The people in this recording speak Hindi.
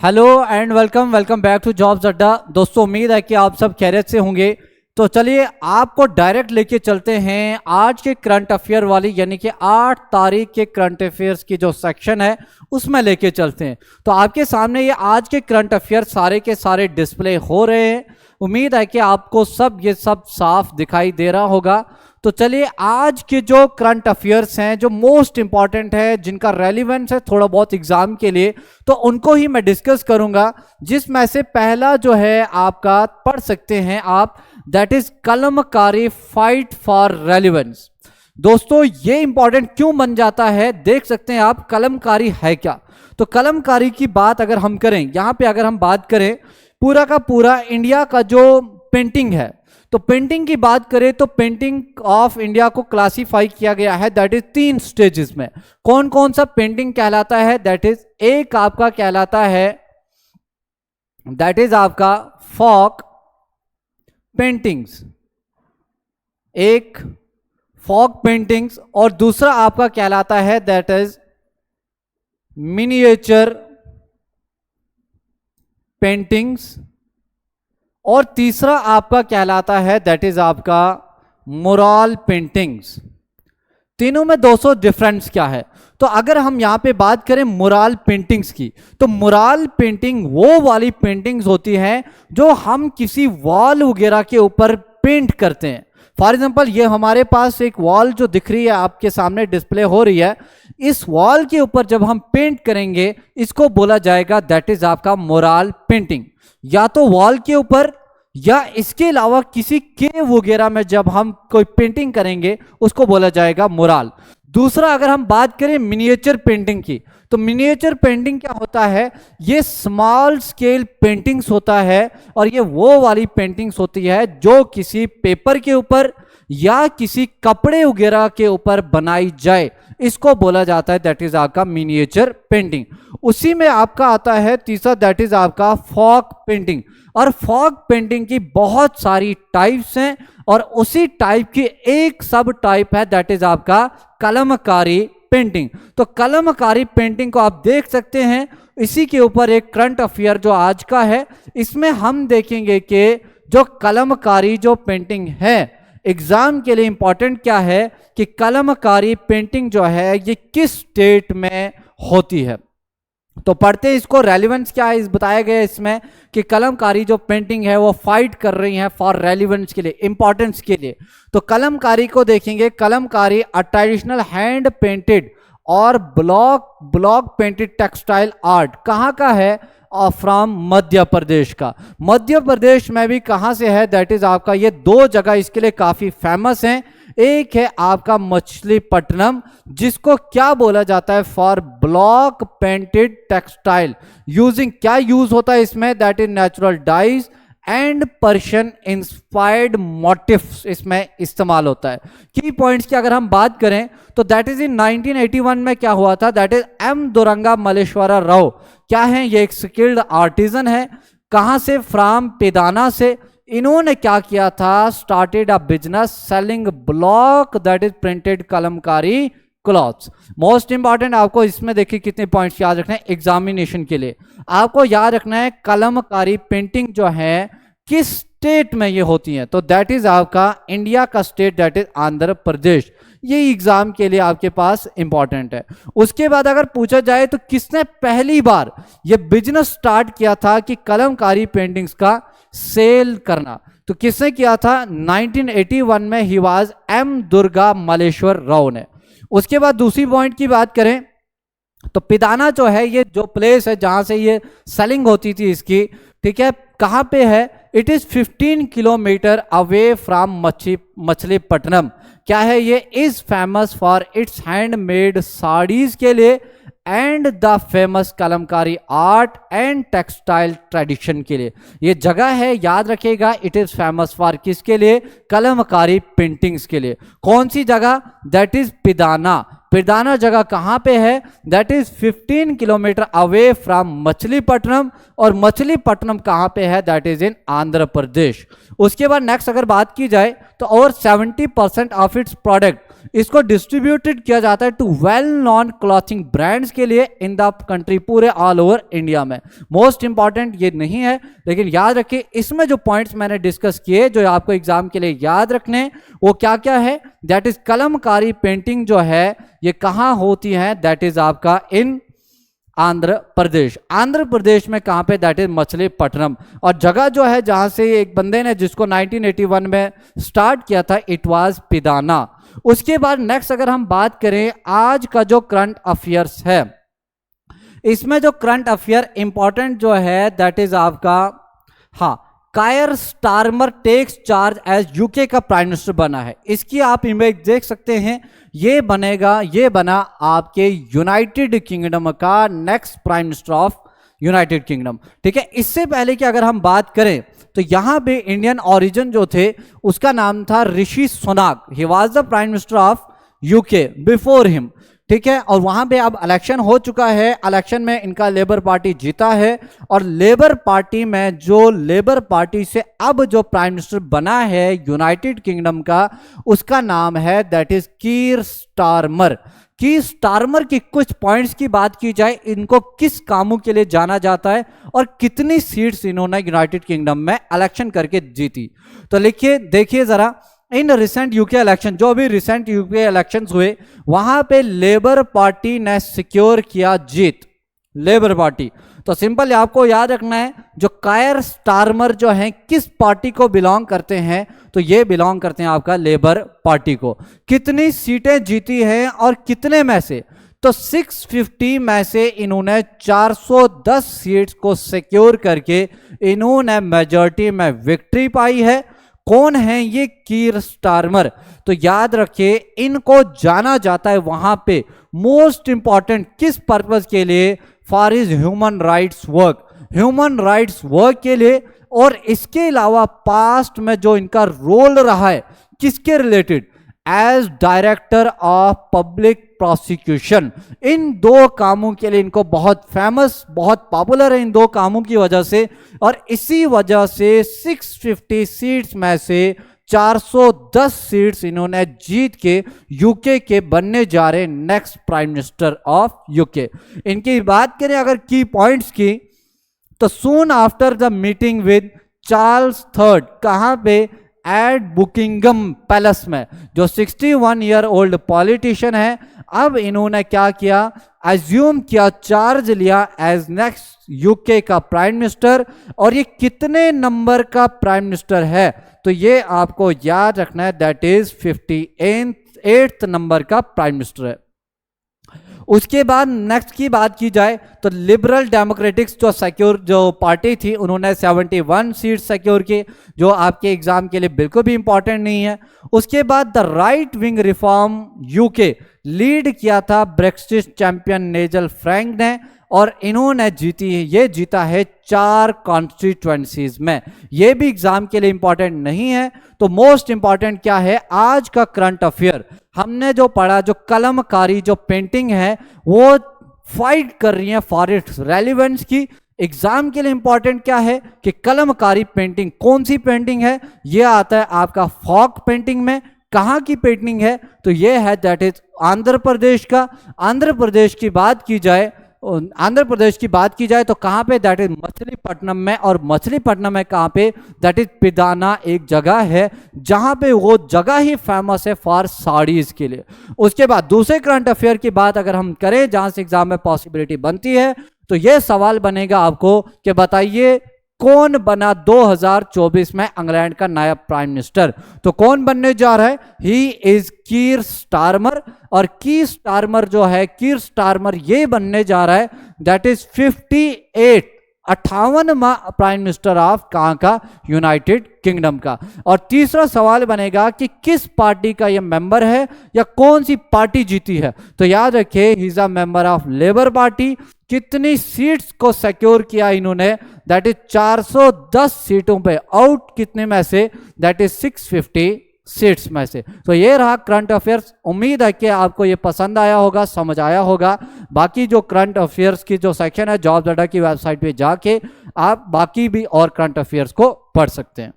Hello and welcome welcome back to Jobs Adda. दोस्तों उम्मीद है कि आप सब खैरियत से होंगे। तो चलिए आपको डायरेक्ट लेके चलते हैं आज के करंट अफेयर वाली यानी कि 8 तारीख के करंट अफेयर्स की जो सेक्शन है उसमें लेके चलते हैं। तो आपके सामने ये आज के करंट अफेयर सारे के सारे डिस्प्ले हो रहे हैं। उम्मीद है कि आपको ये सब साफ दिखाई दे रहा होगा। तो चलिए आज के जो करंट अफेयर्स हैं जो मोस्ट इंपॉर्टेंट है, जिनका रेलिवेंस है थोड़ा बहुत एग्जाम के लिए, तो उनको ही मैं डिस्कस करूंगा। जिसमें से पहला जो है आपका पढ़ सकते हैं आप, that is Kalamkari fight for relevance. दोस्तों ये इंपॉर्टेंट क्यों बन जाता है, देख सकते हैं आप कलमकारी है क्या। तो कलमकारी की बात अगर हम करें, यहां पे अगर हम बात करें पूरा का पूरा इंडिया का जो पेंटिंग है, तो पेंटिंग की बात करें तो पेंटिंग ऑफ इंडिया को क्लासिफाई किया गया है दैट इज 3 स्टेजेस में। कौन कौन सा पेंटिंग कहलाता है, दैट इज एक आपका कहलाता है दैट इज आपका फॉक पेंटिंग्स, एक फॉक पेंटिंग्स, और दूसरा आपका कहलाता है दैट इज मिनिएचर पेंटिंग्स, और तीसरा आपका कहलाता है दैट इज आपका मुराल पेंटिंग्स। तीनों में 200 डिफरेंस क्या है। तो अगर हम यहां पे बात करें मुराल पेंटिंग्स की, तो मुराल पेंटिंग वो वाली पेंटिंग्स होती हैं जो हम किसी वॉल वगैरह के ऊपर पेंट करते हैं। फॉर एग्जाम्पल ये हमारे पास एक वॉल जो दिख रही है आपके सामने डिस्प्ले हो रही है, इस वॉल के ऊपर जब हम पेंट करेंगे इसको बोला जाएगा दैट इज आपका मुराल पेंटिंग। या तो वॉल के ऊपर या इसके अलावा किसी केव वगैरह में जब हम कोई पेंटिंग करेंगे उसको बोला जाएगा मुराल। दूसरा अगर हम बात करें मिनिएचर पेंटिंग की, तो मिनिएचर पेंटिंग क्या होता है, ये स्मॉल स्केल पेंटिंग्स होता है, और ये वो वाली पेंटिंग्स होती है जो किसी पेपर के ऊपर या किसी कपड़े वगैरह के ऊपर बनाई जाए, इसको बोला जाता है दैट इज आपका मिनिएचर पेंटिंग। उसी में आपका आता है तीसरा दैट इज आपका फॉक पेंटिंग। और फॉक पेंटिंग की बहुत सारी टाइप्स हैं, और उसी टाइप की एक सब टाइप है दैट इज आपका कलमकारी पेंटिंग। तो कलमकारी पेंटिंग को आप देख सकते हैं। इसी के ऊपर एक करंट अफेयर जो आज का है, इसमें हम देखेंगे कि जो कलमकारी जो पेंटिंग है एग्जाम के लिए इंपॉर्टेंट क्या है कि कलमकारी पेंटिंग जो है ये किस स्टेट में होती है। तो पढ़ते हैं इसको, रेलिवेंस क्या है इस बताया गया इसमें कि कलमकारी जो पेंटिंग है वो फाइट कर रही है फॉर रेलिवेंस के लिए, इंपॉर्टेंस के लिए। तो कलमकारी को देखेंगे, Kalamkari a traditional hand painted और ब्लॉक पेंटेड टेक्सटाइल आर्ट कहाँ का है, फ्रॉम मध्य प्रदेश का। मध्य प्रदेश में भी कहाँ से है, दैट इज आपका ये 2 जगह इसके लिए काफी फेमस हैं। एक है आपका मछलीपट्टनम, जिसको क्या बोला जाता है for block painted textile, using क्या यूज होता है इसमें, that is natural dyes and Persian inspired motifs इसमें इस्तेमाल होता है। की पॉइंट्स की अगर हम बात करें तो दैट इज इन 1981 में क्या हुआ था, that is M Duranga Malleshwara Rao क्या है, ये एक स्किल्ड आर्टिजन है। कहां से, फ्रॉम पेदाना से। इन्होंने क्या किया था, started a business selling block that is printed Kalamkari clothes. Most important आपको इसमें देखिए कितने पॉइंट्स याद रखना है एग्जामिनेशन के लिए। आपको याद रखना है कलमकारी पेंटिंग जो है किस स्टेट में ये होती है, तो दैट इज आपका इंडिया का state that is Andhra Pradesh. ये एग्जाम के लिए आपके पास इंपॉर्टेंट है। उसके बाद अगर पूछा जाए तो किसने पहली बार ये बिजनेस स्टार्ट किया था कि कलमकारी पेंटिंग्स का सेल करना, तो किसने किया था, 1981 में ही वाज एम दुर्गा मल्लेश्वर राव ने। उसके बाद दूसरी पॉइंट की बात करें तो पिदाना जो है ये जो प्लेस है जहां से ये सेलिंग होती थी इसकी, ठीक है, कहां पे है, it is 15 kilometre away from Machilipatnam. क्या है, ये is famous for its handmade saris के लिए and the famous Kalamkari art and textile tradition के लिए। ये जगह है, याद रखिएगा, इट इज फेमस फॉर किसके लिए, कलमकारी पेंटिंग्स के लिए। कौन सी जगह, दैट इज पिदाना। पिदाना जगह कहाँ पे है? That is 15 kilometre away from Machilipatnam, और मछलीपट्टनम कहाँ पे है? That is in Andhra Pradesh. उसके बाद नेक्स्ट अगर बात की जाए तो ओवर 70% ऑफ इट्स प्रोडक्ट इसको डिस्ट्रीब्यूटेड किया जाता है to well known clothing brands के लिए इन द कंट्री, पूरे ऑल ओवर इंडिया में। मोस्ट इंपॉर्टेंट ये नहीं है, लेकिन याद रखिए इसमें जो पॉइंट्स मैंने डिस्कस किए जो आपको एग्जाम के लिए याद रखने, वो क्या क्या है? दैट इज कलमकारी पेंटिंग जो है ये कहाँ होती है? दैट इज आपका इन आंध्र प्रदेश। आंध्र प्रदेश में कहां पे? That is Machilipatnam. और जगह जो है जहां से एक बंदे ने जिसको 1981 में स्टार्ट किया था, इट वाज पिदाना। उसके बाद नेक्स्ट अगर हम बात करें आज का जो करंट अफेयर्स है, इसमें जो करंट अफेयर इंपॉर्टेंट जो है दैट इज आपका, हाँ, Keir Starmer takes charge as UK का प्राइम मिनिस्टर बना है। इसकी आप इमेज देख सकते हैं, ये बना आपके यूनाइटेड किंगडम का next prime minister of United kingdom. ठीक है, इससे पहले कि अगर हम बात करें तो यहां पे इंडियन ओरिजिन जो थे उसका नाम था Rishi Sunak. He was the prime minister of UK before him. ठीक है, और वहां पे अब इलेक्शन हो चुका है, इलेक्शन में इनका लेबर पार्टी जीता है, और लेबर पार्टी में जो लेबर पार्टी से अब जो प्राइम मिनिस्टर बना है यूनाइटेड किंगडम का, उसका नाम है that is Keir Starmer. Keir Starmer की कुछ पॉइंट्स की बात की जाए, इनको किस कामों के लिए जाना जाता है और कितनी सीट्स इन्होंने यूनाइटेड किंगडम में इलेक्शन करके जीती, तो लिखिए देखिए जरा। इन रिसेंट यूके इलेक्शन, जो अभी रिसेंट यूके इलेक्शंस हुए, वहां पे लेबर पार्टी ने सिक्योर किया जीत, लेबर पार्टी। तो सिंपल आपको याद रखना है, जो कायर स्टारमर जो हैं किस पार्टी को बिलोंग करते हैं, तो ये बिलोंग करते हैं आपका लेबर पार्टी को। कितनी सीटें जीती हैं और कितने में से? तो 650 में से इन्होंने 410 सीट्स को सिक्योर करके इन्होंने मेजॉरिटी में विक्ट्री पाई है। कौन है ये कीर स्टारमर? तो याद रखिए इनको जाना जाता है वहां पे मोस्ट इंपॉर्टेंट किस पर्पस के लिए? For his human rights work, human rights work के लिए। और इसके अलावा पास्ट में जो इनका रोल रहा है किसके related? As director of public prosecution. इन दो कामों के लिए इनको बहुत फेमस, बहुत पॉपुलर है इन दो कामों की वजह से, और इसी वजह से 650 सीट्स में से 410 सीट्स इन्होंने जीत के यूके के बनने जा रहे next prime minister of UK. इनकी बात करें अगर की पॉइंट्स की, तो soon after the meeting with Charles third, कहां पे? एट बुकिंगम पैलेस में। जो 61 ईयर ओल्ड पॉलिटिशियन है, अब इन्होंने क्या किया? एज्यूम किया, चार्ज लिया एज नेक्स्ट यूके का प्राइम मिनिस्टर। और ये कितने नंबर का प्राइम मिनिस्टर है? तो ये आपको याद रखना है, दैट इज 58th नंबर का प्राइम मिनिस्टर है। उसके बाद नेक्स्ट की बात की जाए तो लिबरल डेमोक्रेटिक्स जो पार्टी थी, उन्होंने 71 सीट सिक्योर की, जो आपके एग्जाम के लिए बिल्कुल भी इंपॉर्टेंट नहीं है। उसके बाद the right wing reform UK lead किया था ब्रेक्सिट चैंपियन नेजल फ्रैंक ने, और इन्होंने जीता है 4 कॉन्स्टिट्यूएंसीज में। ये भी एग्जाम के लिए इंपॉर्टेंट नहीं है। तो मोस्ट इंपॉर्टेंट क्या है आज का करंट अफेयर? हमने जो पढ़ा, जो कलमकारी जो पेंटिंग है वो फाइट कर रही है फॉर इट्स रेलिवेंस की। एग्जाम के लिए इंपॉर्टेंट क्या है कि कलमकारी पेंटिंग कौन सी पेंटिंग है? ये आता है आपका फॉक पेंटिंग में। कहाँ की पेंटिंग है? तो ये है दैट इज आंध्र प्रदेश का। आंध्र प्रदेश की बात की जाए तो कहाँ पे? दैट इज मछलीपट्टनम में। और मछलीपट्टनम में कहाँ पे? दैट इज पिदाना एक जगह है जहाँ पे वो जगह ही फेमस है फॉर साड़ीज के लिए। उसके बाद दूसरे करंट अफेयर की बात अगर हम करें जहाँ से एग्जाम में पॉसिबिलिटी बनती है, तो ये सवाल बनेगा आपको कि बताइए कौन बना 2024 में इंग्लैंड का नया प्राइम मिनिस्टर? तो कौन बनने जा रहा है? He is Keir Starmer. और कीर स्टारमर जो है, कीर स्टारमर ये बनने जा रहा है दैट इज 58वां प्राइम मिनिस्टर ऑफ कहां का? यूनाइटेड किंगडम का। और तीसरा सवाल बनेगा कि किस पार्टी का ये मेंबर है या कौन सी पार्टी जीती है? तो याद रखिए he is a member of labour party. कितनी सीट्स को सिक्योर किया इन्होंने? दैट इज 410 सीटों पे। आउट कितने में से? दैट इज 650 सीट्स में से। तो ये रहा करंट अफेयर्स। उम्मीद है कि आपको ये पसंद आया होगा, समझ आया होगा। बाकी जो करंट अफेयर्स की जो सेक्शन है जॉब्स अड्डा की वेबसाइट पे जाके आप बाकी भी और करंट अफेयर्स को पढ़ सकते हैं।